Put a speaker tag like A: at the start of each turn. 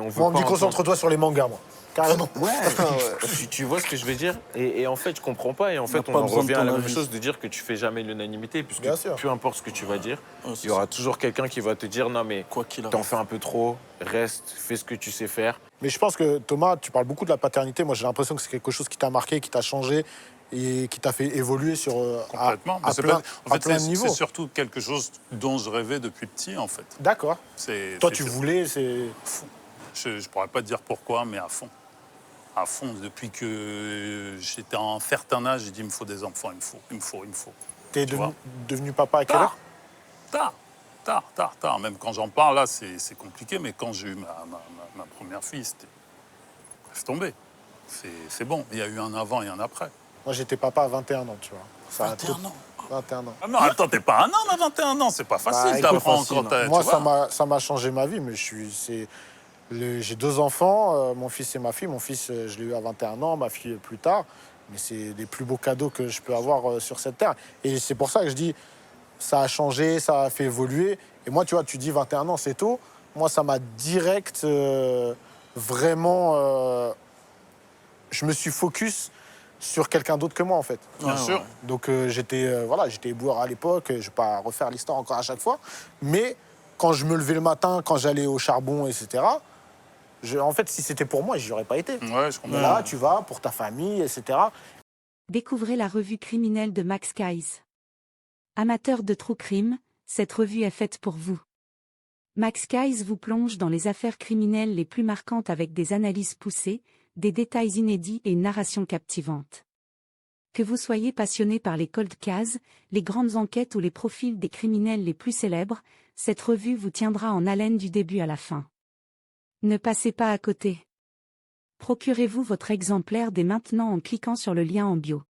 A: on veut
B: Moi, on me
A: pas
B: dit
A: entendre.
B: concentre-toi sur les mangas, moi. Carrément.
A: Ouais, tu vois ce que je veux dire et en fait, je comprends pas. Et en fait, on
C: pas
A: en
C: besoin de
A: revient à
C: ton
A: la même
C: avis.
A: chose de dire que tu fais jamais l'unanimité, puisque
B: Bien sûr.
A: peu importe ce que tu vas dire,
C: Ouais,
A: il
C: c'est
A: y aura
C: ça.
A: toujours quelqu'un qui va te dire non, mais
C: Quoi qu'il
A: t'en
C: arrive.
A: fais un peu trop, reste, fais ce que tu sais faire.
B: Mais je pense que Thomas, tu parles beaucoup de la paternité. Moi, j'ai l'impression que c'est quelque chose qui t'a marqué, qui t'a changé et qui t'a fait évoluer sur,
D: Complètement. Mais
B: à
D: c'est
B: plein,
D: en fait,
B: à plein de
D: c'est
B: niveaux.
D: surtout quelque chose dont je rêvais depuis petit, en fait.
B: D'accord.
D: C'est,
B: Toi,
D: c'est-
B: tu
D: c'est-
B: voulais, c'est.
D: Je ne pourrais pas te dire pourquoi, mais à fond. À fond. Depuis que j'étais à un certain âge, j'ai dit, il me faut des enfants, il me faut.
B: T'es
D: Tu vois.
B: devenu papa à quelle heure?
D: Tard. Même quand j'en parle, là, c'est compliqué, mais quand j'ai eu ma première fille, c'était... Laisse tomber. C'est bon. Il y a eu un avant et un après.
B: Moi, j'étais papa à 21 ans, tu vois. Ça a
C: 21 ans.
B: 21 ans.
D: Ah non, attends, t'es pas un an à 21 ans, c'est pas facile
B: écoute,
D: d'apprendre
C: facile,
D: quand t'as...
B: Moi,
D: tu vois.
B: ça m'a changé ma vie, mais j'ai 2 enfants, mon fils et ma fille. Mon fils, je l'ai eu à 21 ans, ma fille plus tard. Mais c'est les plus beaux cadeaux que je peux avoir sur cette terre. Et c'est pour ça que je dis, ça a changé, ça a fait évoluer. Et moi, tu vois, tu dis 21 ans, c'est tôt. Moi, ça m'a direct, vraiment... je me suis focus sur quelqu'un d'autre que moi, en fait.
D: Bien sûr.
B: Donc j'étais éboueur à l'époque, je ne vais pas refaire l'histoire encore à chaque fois, mais quand je me levais le matin, quand j'allais au charbon, etc., en fait, si c'était pour moi, j'y aurais pas été.
D: Ouais, je comprends.
B: Mais là, tu vas pour ta famille, etc.
E: Découvrez la revue criminelle de Max Guys. Amateur de true crime, cette revue est faite pour vous. Max Guys vous plonge dans les affaires criminelles les plus marquantes avec des analyses poussées, des détails inédits et une narration captivante. Que vous soyez passionné par les cold cases, les grandes enquêtes ou les profils des criminels les plus célèbres, cette revue vous tiendra en haleine du début à la fin. Ne passez pas à côté. Procurez-vous votre exemplaire dès maintenant en cliquant sur le lien en bio.